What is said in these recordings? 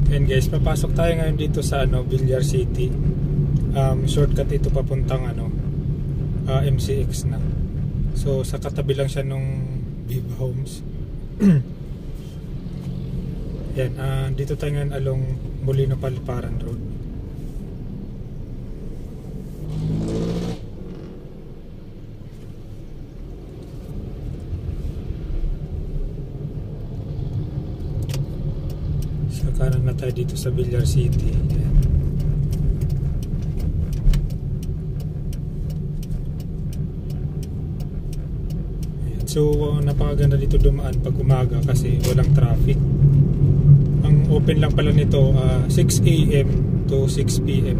And guys, papasok tayo ngayon dito sa Villar City. Shortcut ito papuntang MCX na. So sa katabi lang siya nung Viva Homes. Yan, dito tayo ngayon along Molino Paliparan Road. Sa kanan na tayo dito sa Villar City. Yan. So napakaganda dito dumaan pag umaga kasi walang traffic. Ang open lang pala nito 6 AM to 6 PM.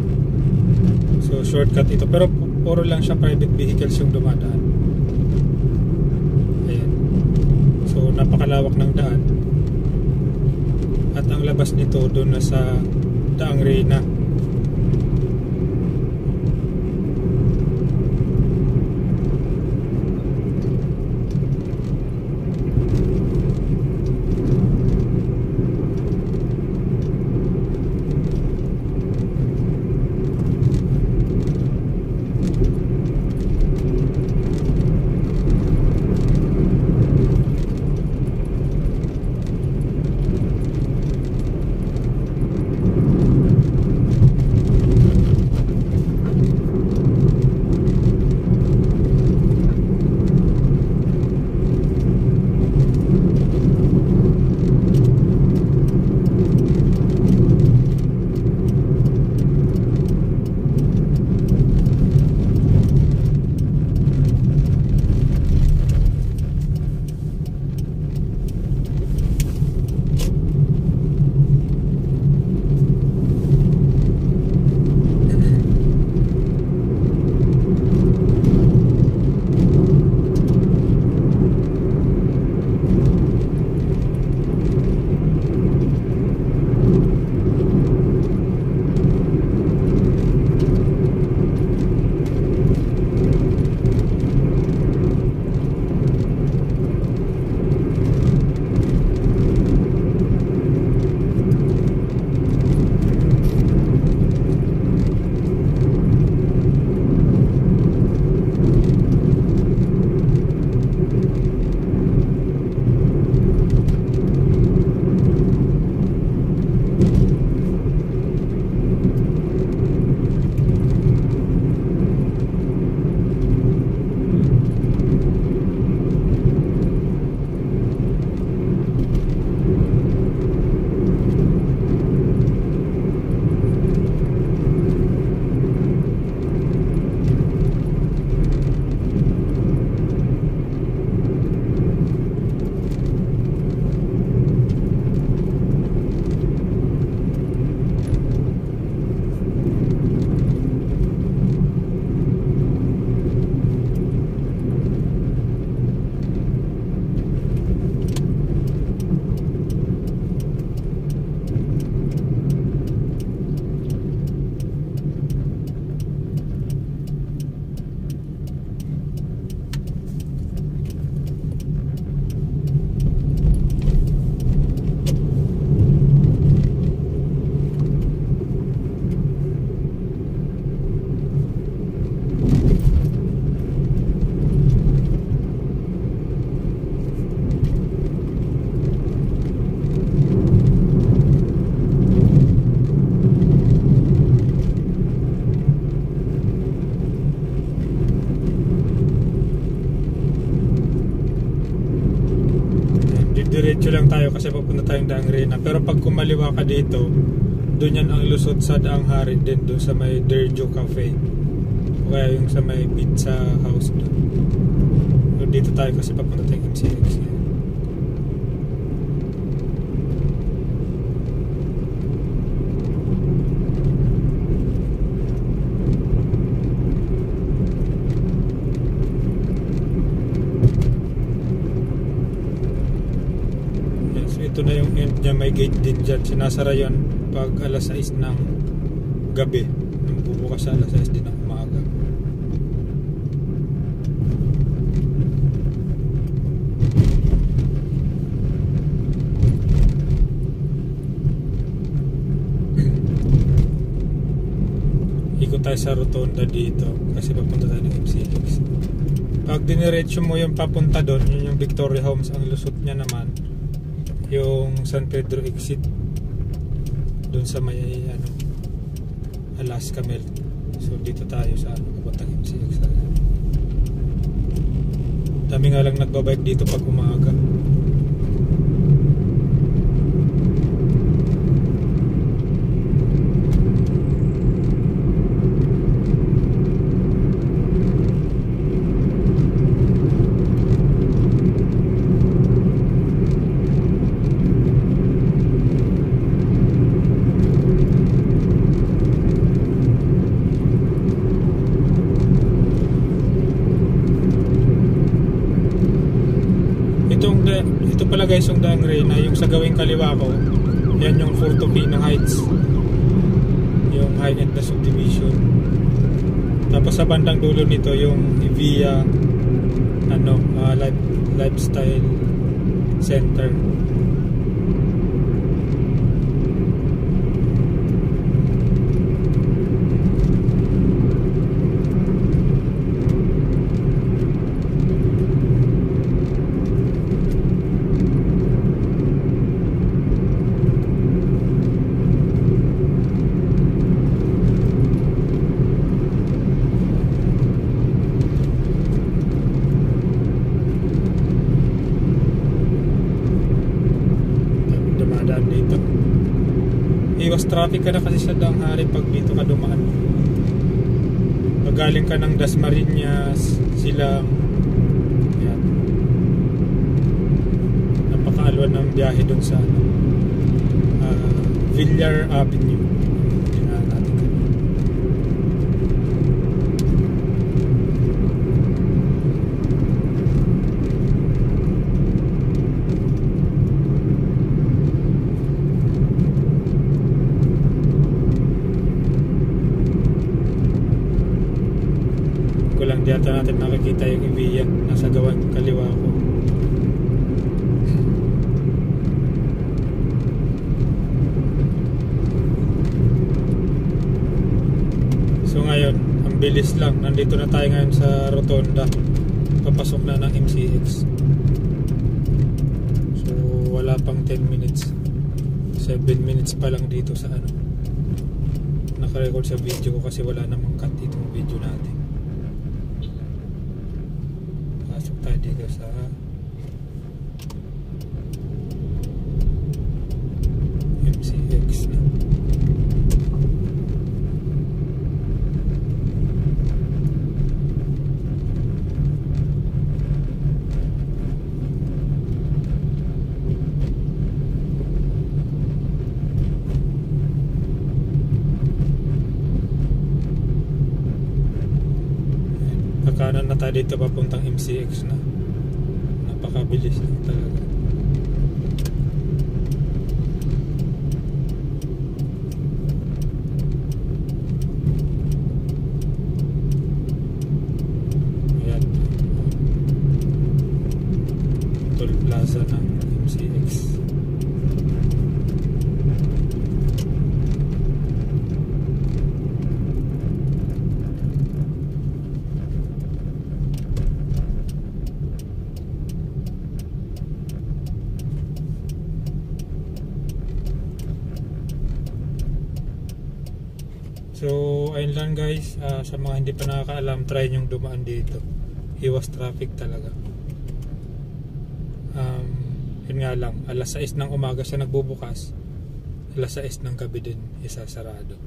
So shortcut ito, pero puro lang siya private vehicles yung dumadaan. Ayan. So napakalawak ng daan. At ang labas nito doon na sa Daang Reyna. Diretso lang tayo kasi papunta tayong Daang Reyna. Pero pag kumaliwa ka dito, doon yan ang lusot sa Daang Hari din, doon sa may Derjo Cafe. O kaya yung sa may pizza house doon. So dito tayo kasi papunta tayong MCX. Ito na yung end niya, may gate din dyan. Sinasara yan pag alas 6 ng gabi. Bubukas sa alas 6 din ng umaga. ikot tayo sa rotonda dito kasi papunta tayo ng MCX. Pag diniretso mo yung papunta doon, yun yung Victoria Homes. Ang lusot niya naman yung San Pedro exit doon sa may Alaska Milk. So dito tayo sa papuntang MCX. Dami nga lang nagbabike dito pag umaga. Ito pala guys yung Daang Reyna, yung sa gawing kaliwa ko, yan yung Fortofino Heights, yung high-end na subdivision. Tapos sa bandang dulo nito yung Evia Lifestyle Center. Dito iwas traffic ka na kasi sa Daang Hari pag dito ka dumaan. Pag galing ka ng Dasmariñas, Silang, yan, napakaalwan ng biyahe dun sa Villar Avenue. Tingnan natin kami. Lang dito natin nakikita yung Evia nasa gawang kaliwa ko. So ngayon ang bilis lang, nandito na tayo ngayon sa rotonda, papasok na ng MCX. So wala pang 10 minutes, 7 minutes pa lang dito sa nakarecord sa video ko kasi wala namang cut itong video natin. Pasok tayo dito sa MCX na. Kanan na tayo dito papuntang MCX na. Napakabilis na talaga. Ayan. Toll Plaza ng MCX. So ayun lang guys, sa mga hindi pa nakakaalam, try nyong dumaan dito. Iwas traffic talaga. Yun nga lang, alas 6 ng umaga siya nagbubukas, alas 6 ng gabi din isasarado.